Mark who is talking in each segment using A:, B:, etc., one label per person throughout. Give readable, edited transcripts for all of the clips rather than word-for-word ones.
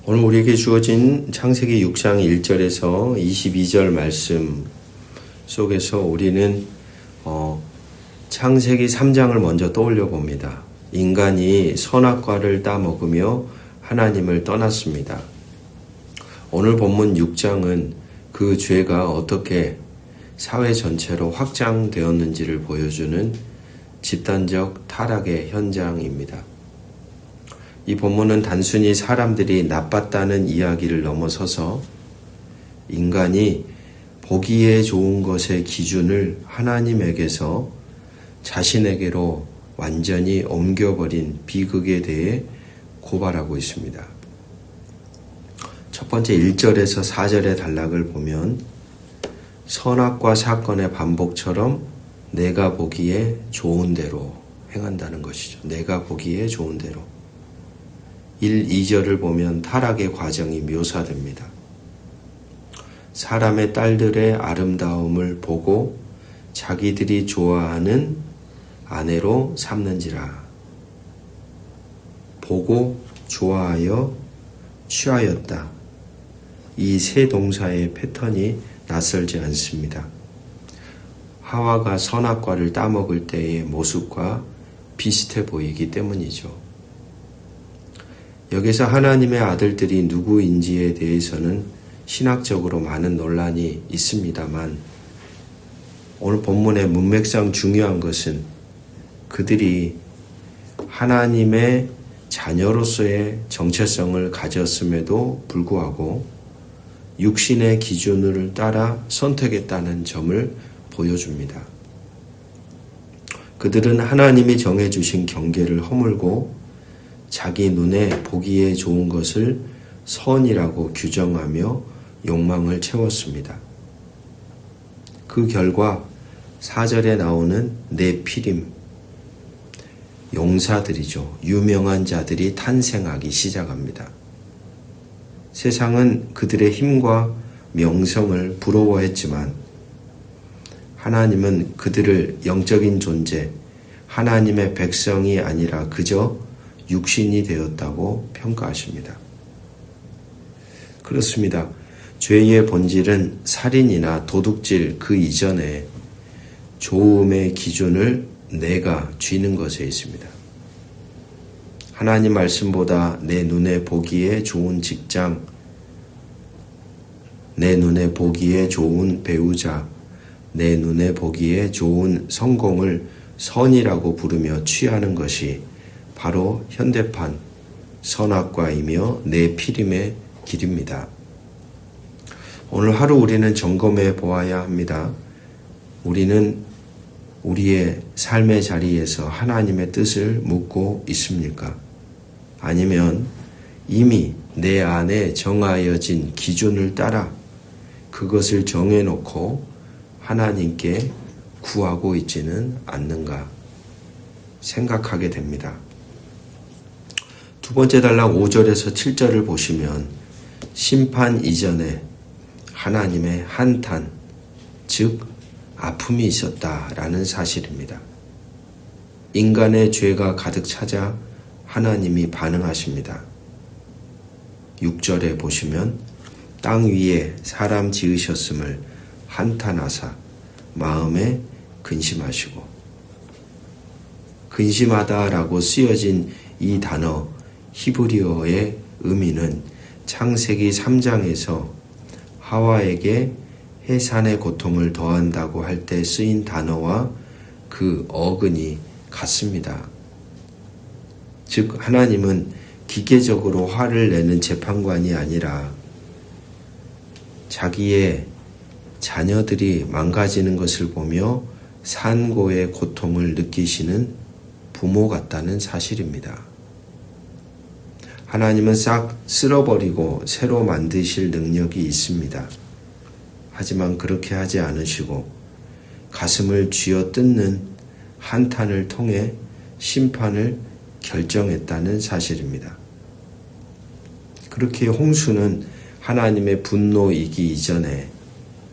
A: 오늘 우리에게 주어진 창세기 6장 1절에서 22절 말씀 속에서 우리는 창세기 3장을 먼저 떠올려 봅니다. 인간이 선악과를 따먹으며 하나님을 떠났습니다. 오늘 본문 6장은 그 죄가 어떻게 사회 전체로 확장되었는지를 보여주는 집단적 타락의 현장입니다. 이 본문은 단순히 사람들이 나빴다는 이야기를 넘어서서 인간이 보기에 좋은 것의 기준을 하나님에게서 자신에게로 완전히 옮겨버린 비극에 대해 고발하고 있습니다. 첫 번째 1절에서 4절의 단락을 보면 선악과 사건의 반복처럼 내가 보기에 좋은 대로 행한다는 것이죠. 내가 보기에 좋은 대로. 1, 2절을 보면 타락의 과정이 묘사됩니다. 사람의 딸들의 아름다움을 보고 자기들이 좋아하는 아내로 삼는지라. 보고 좋아하여 취하였다. 이 세 동사의 패턴이 낯설지 않습니다. 하와가 선악과를 따먹을 때의 모습과 비슷해 보이기 때문이죠. 여기서 하나님의 아들들이 누구인지에 대해서는 신학적으로 많은 논란이 있습니다만 오늘 본문의 문맥상 중요한 것은 그들이 하나님의 자녀로서의 정체성을 가졌음에도 불구하고 육신의 기준을 따라 선택했다는 점을 보여줍니다. 그들은 하나님이 정해주신 경계를 허물고 자기 눈에 보기에 좋은 것을 선이라고 규정하며 욕망을 채웠습니다. 그 결과 4절에 나오는 네피림, 용사들이죠. 유명한 자들이 탄생하기 시작합니다. 세상은 그들의 힘과 명성을 부러워했지만 하나님은 그들을 영적인 존재, 하나님의 백성이 아니라 그저 육신이 되었다고 평가하십니다. 그렇습니다. 죄의 본질은 살인이나 도둑질 그 이전에 좋음의 기준을 내가 쥐는 것에 있습니다. 하나님 말씀보다 내 눈에 보기에 좋은 직장, 내 눈에 보기에 좋은 배우자, 내 눈에 보기에 좋은 성공을 선이라고 부르며 취하는 것이 바로 현대판 선악과이며 네피림의 길입니다. 오늘 하루 우리는 점검해 보아야 합니다. 우리는 우리의 삶의 자리에서 하나님의 뜻을 묻고 있습니까? 아니면 이미 내 안에 정하여진 기준을 따라 그것을 정해놓고 하나님께 구하고 있지는 않는가 생각하게 됩니다. 두 번째 단락 5절에서 7절을 보시면 심판 이전에 하나님의 한탄, 즉 아픔이 있었다라는 사실입니다. 인간의 죄가 가득 찾아 하나님이 반응하십니다. 6절에 보시면 땅 위에 사람 지으셨음을 한탄하사 마음에 근심하시고, 근심하다라고 쓰여진 이 단어 히브리어의 의미는 창세기 3장에서 하와에게 해산의 고통을 더한다고 할 때 쓰인 단어와 그 어근이 같습니다. 즉 하나님은 기계적으로 화를 내는 재판관이 아니라 자기의 자녀들이 망가지는 것을 보며 산고의 고통을 느끼시는 부모 같다는 사실입니다. 하나님은 싹 쓸어버리고 새로 만드실 능력이 있습니다. 하지만 그렇게 하지 않으시고 가슴을 쥐어뜯는 한탄을 통해 심판을 결정했다는 사실입니다. 그렇게 홍수는 하나님의 분노이기 이전에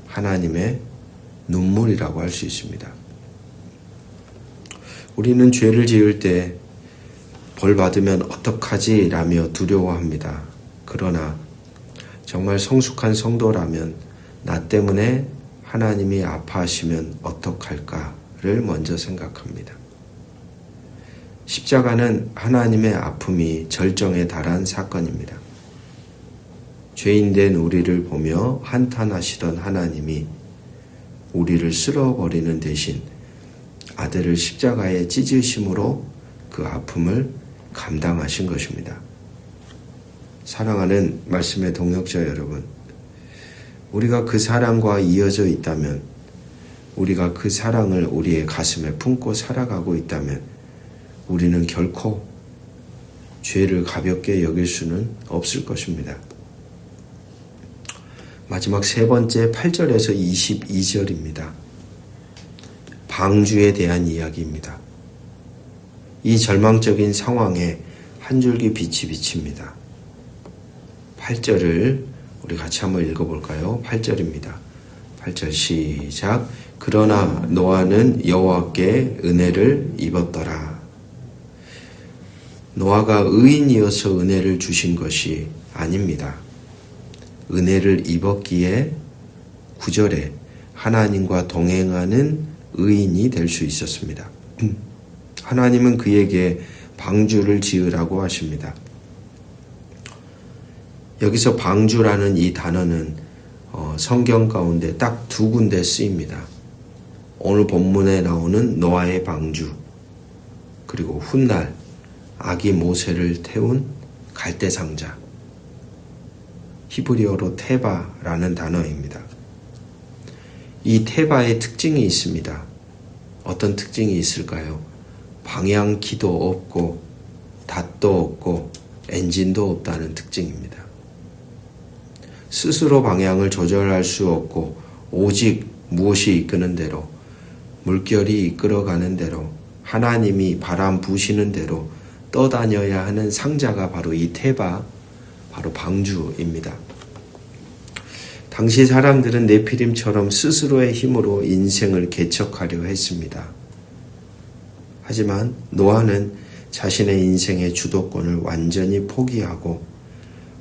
A: 하나님의 눈물이라고 할 수 있습니다. 우리는 죄를 지을 때 벌 받으면 어떡하지? 라며 두려워합니다. 그러나 정말 성숙한 성도라면 나 때문에 하나님이 아파하시면 어떡할까를 먼저 생각합니다. 십자가는 하나님의 아픔이 절정에 달한 사건입니다. 죄인된 우리를 보며 한탄하시던 하나님이 우리를 쓸어버리는 대신 아들을 십자가에 찢으심으로 그 아픔을 감당하신 것입니다. 사랑하는 말씀의 동역자 여러분, 우리가 그 사랑과 이어져 있다면, 우리가 그 사랑을 우리의 가슴에 품고 살아가고 있다면 우리는 결코 죄를 가볍게 여길 수는 없을 것입니다. 마지막 세 번째 8절에서 22절입니다. 방주에 대한 이야기입니다. 이 절망적인 상황에 한 줄기 빛이 비칩니다. 8절을 우리 같이 한번 읽어볼까요? 8절입니다. 8절 시작. 그러나 노아는 여호와께 은혜를 입었더라. 노아가 의인이어서 은혜를 주신 것이 아닙니다. 은혜를 입었기에 9절에 하나님과 동행하는 의인이 될 수 있었습니다. 하나님은 그에게 방주를 지으라고 하십니다. 여기서 방주라는 이 단어는 성경 가운데 딱 두 군데 쓰입니다. 오늘 본문에 나오는 노아의 방주, 그리고 훗날 아기 모세를 태운 갈대상자, 히브리어로 테바라는 단어입니다. 이 테바의 특징이 있습니다. 어떤 특징이 있을까요? 방향키도 없고 닷도 없고 엔진도 없다는 특징입니다. 스스로 방향을 조절할 수 없고 오직 무엇이 이끄는 대로, 물결이 이끌어가는 대로, 하나님이 바람 부시는 대로 떠다녀야 하는 상자가 바로 이 테바, 바로 방주입니다. 당시 사람들은 네피림처럼 스스로의 힘으로 인생을 개척하려 했습니다. 하지만 노아는 자신의 인생의 주도권을 완전히 포기하고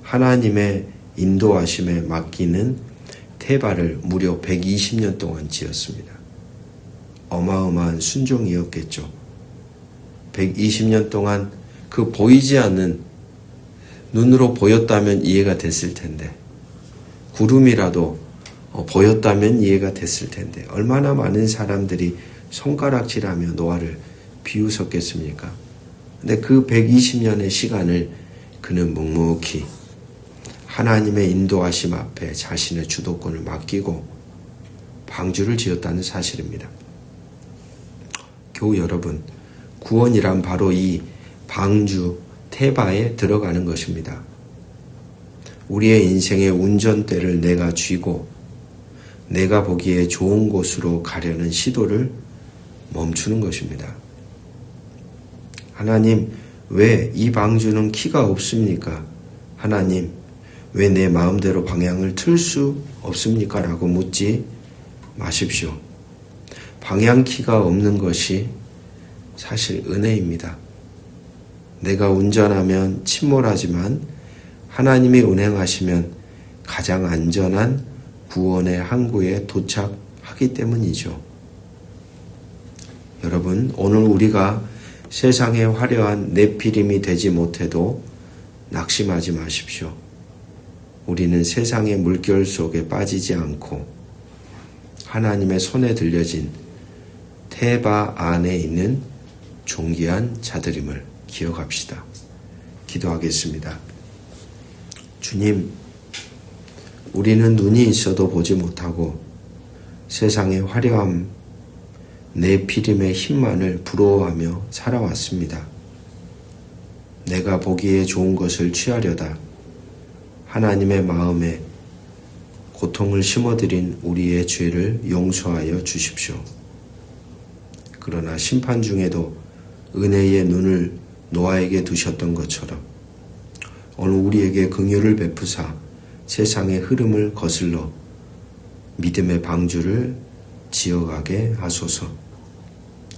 A: 하나님의 인도하심에 맡기는 테바를 무려 120년 동안 지었습니다. 어마어마한 순종이었겠죠. 120년 동안 그 보이지 않는, 눈으로 보였다면 이해가 됐을 텐데, 구름이라도 보였다면 이해가 됐을 텐데, 얼마나 많은 사람들이 손가락질하며 노아를 비웃었겠습니까? 근데 그 120년의 시간을 그는 묵묵히 하나님의 인도하심 앞에 자신의 주도권을 맡기고 방주를 지었다는 사실입니다. 교우 여러분, 구원이란 바로 이 방주, 테바에 들어가는 것입니다. 우리의 인생의 운전대를 내가 쥐고 내가 보기에 좋은 곳으로 가려는 시도를 멈추는 것입니다. 하나님, 왜 이 방주는 키가 없습니까? 하나님, 왜 내 마음대로 방향을 틀 수 없습니까? 라고 묻지 마십시오. 방향키가 없는 것이 사실 은혜입니다. 내가 운전하면 침몰하지만 하나님이 운행하시면 가장 안전한 구원의 항구에 도착하기 때문이죠. 여러분, 오늘 우리가 세상의 화려한 네피림이 되지 못해도 낙심하지 마십시오. 우리는 세상의 물결 속에 빠지지 않고 하나님의 손에 들려진 테바 안에 있는 존귀한 자들임을 기억합시다. 기도하겠습니다. 주님, 우리는 눈이 있어도 보지 못하고 세상의 화려함, 네피림의 힘만을 부러워하며 살아왔습니다. 내가 보기에 좋은 것을 취하려다 하나님의 마음에 고통을 심어드린 우리의 죄를 용서하여 주십시오. 그러나 심판 중에도 은혜의 눈을 노아에게 두셨던 것처럼 오늘 우리에게 긍휼을 베푸사 세상의 흐름을 거슬러 믿음의 방주를 지어가게 하소서.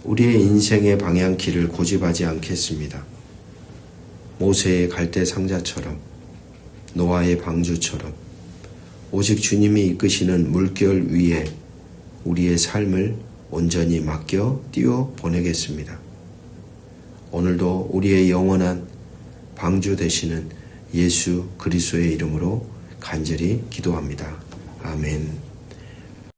A: 우리의 인생의 방향키를 고집하지 않겠습니다. 모세의 갈대 상자처럼 노아의 방주처럼 오직 주님이 이끄시는 물결 위에 우리의 삶을 온전히 맡겨 띄워 보내겠습니다. 오늘도 우리의 영원한 방주 되시는 예수 그리스도의 이름으로 간절히 기도합니다. 아멘.